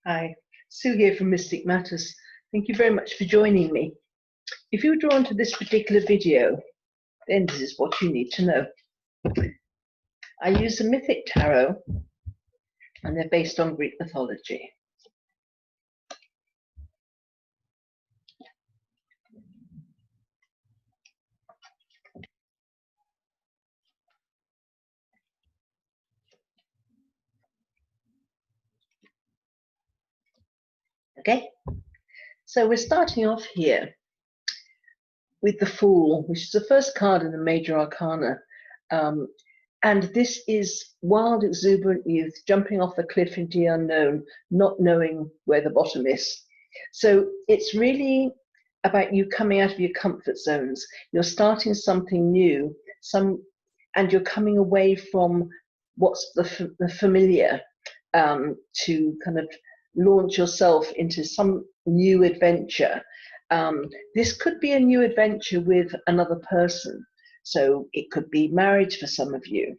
Hi, Sue here from Mystic Matters. Thank you very much for joining me. If you're drawn to this particular video, then this is what you need to know. I use the Mythic Tarot, and they're based on Greek mythology. Okay, so we're starting off here with the Fool, which is the first card in the Major Arcana. And this is wild, exuberant youth jumping off the cliff into the unknown, not knowing where the bottom is. So it's really about you coming out of your comfort zones. You're starting something new, and you're coming away from what's the familiar, to kind of launch yourself into some new adventure. This could be a new adventure with another person. So it could be marriage for some of you.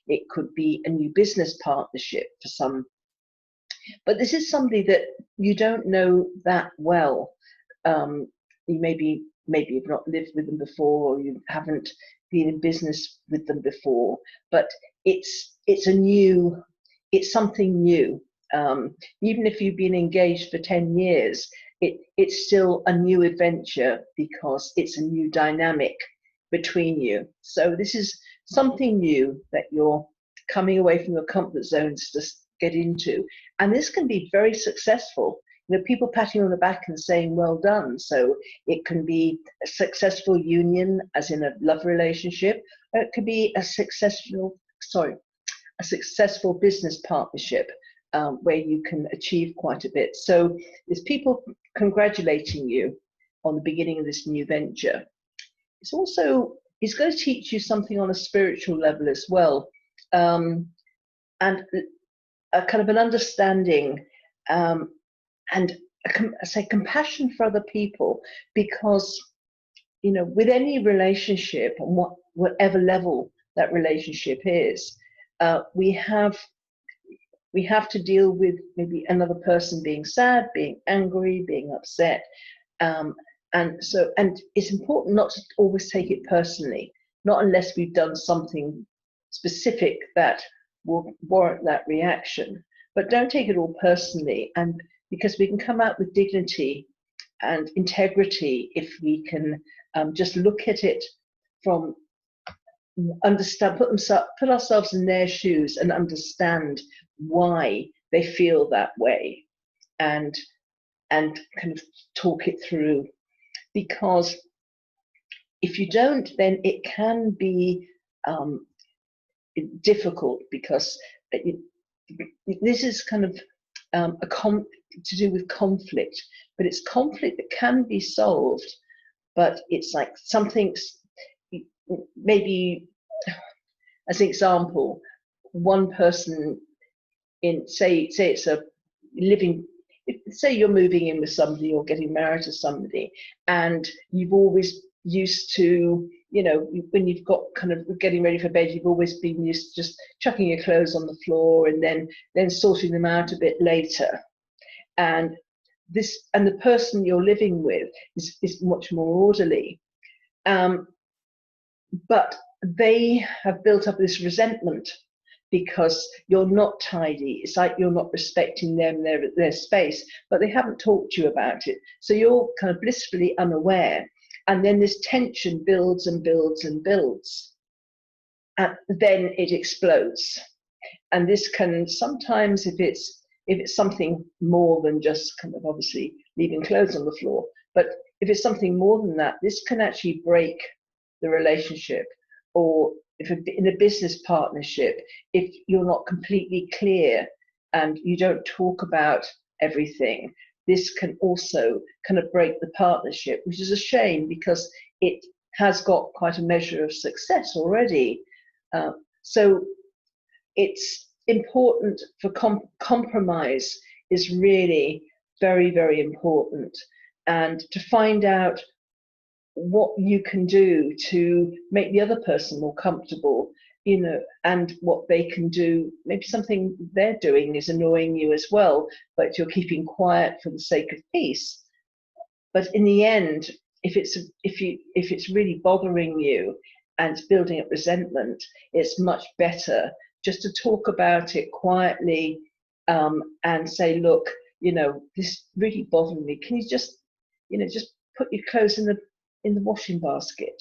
It could be a new business partnership for some. But this is somebody that you don't know that well. You maybe you've not lived with them before, or you haven't been in business with them before. But it's something new. Even if you've been engaged for 10 years, it's still a new adventure because it's a new dynamic between you. So this is something new that you're coming away from your comfort zones to get into. And this can be very successful. You know, people patting you on the back and saying, well done. So it can be a successful union, as in a love relationship, or it could be a successful business partnership, where you can achieve quite a bit. So there's people congratulating you on the beginning of this new venture. It's going to teach you something on a spiritual level as well, and a kind of an understanding, and compassion for other people, because with any relationship, and whatever level that relationship is, we have to deal with maybe another person being sad, being angry, being upset. And it's important not to always take it personally, not unless we've done something specific that will warrant that reaction. But don't take it all personally, and because we can come out with dignity and integrity if we can just look at it from put ourselves in their shoes and understand why they feel that way, and kind of talk it through. Because if you don't, then it can be difficult, because this is kind of to do with conflict, but it's conflict that can be solved. But it's like something's, maybe as an example, one person say it's a living, say you're moving in with somebody or getting married to somebody, and you've always used to, when you've got kind of getting ready for bed, you've always been used to just chucking your clothes on the floor and then sorting them out a bit later. And the person you're living with is much more orderly. But they have built up this resentment because you're not tidy. It's like you're not respecting them, their space, but they haven't talked to you about it. So you're kind of blissfully unaware. And then this tension builds and builds and builds. And then it explodes. And this can sometimes, if it's something more than just kind of obviously leaving clothes on the floor, but if it's something more than that, this can actually break the relationship. Or if in a business partnership, if you're not completely clear and you don't talk about everything, this can also kind of break the partnership, which is a shame because it has got quite a measure of success already. So it's important for compromise is really very, very important, and to find out what you can do to make the other person more comfortable, you know, and what they can do. Maybe something they're doing is annoying you as well, but you're keeping quiet for the sake of peace. But in the end, if it's really bothering you and it's building up resentment, it's much better just to talk about it quietly, and say, look, you know, this really bothering me. Can you just, you know, just put your clothes in the washing basket,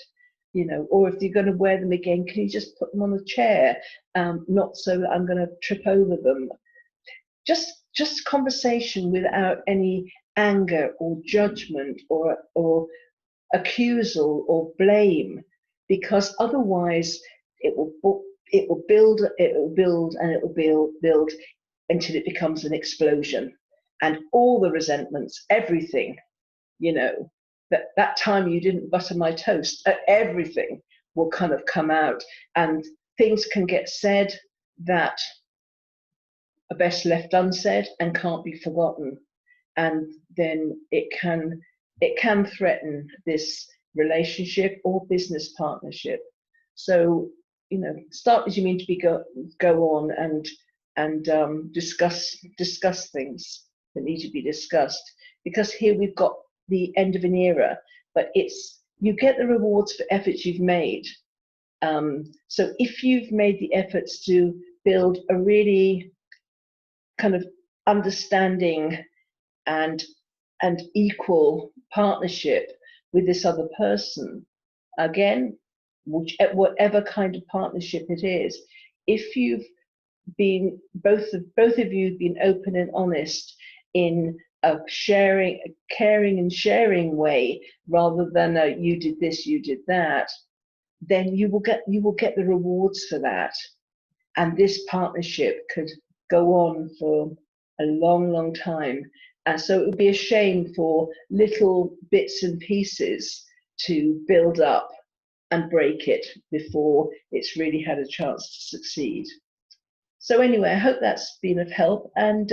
you know, or if you're going to wear them again, can you just put them on the chair, not so that I'm going to trip over them. Just conversation without any anger or judgment or accusal or blame, because otherwise it will build and it will build until it becomes an explosion, and all the resentments, everything, you know, that time you didn't butter my toast, everything will kind of come out, and things can get said that are best left unsaid and can't be forgotten, and then it can threaten this relationship or business partnership. So, you know, start as you mean to be, go on and discuss things that need to be discussed, because here we've got the end of an era, but you get the rewards for efforts you've made. So if you've made the efforts to build a really kind of understanding and equal partnership with this other person, again, whatever kind of partnership it is, if you've been, both of you have been open and honest in a caring and sharing way, rather than a you did this, you did that, then you will get the rewards for that, and this partnership could go on for a long time. And so it would be a shame for little bits and pieces to build up and break it before it's really had a chance to succeed. So anyway, I hope that's been of help, and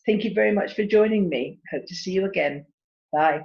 thank you very much for joining me. Hope to see you again. Bye.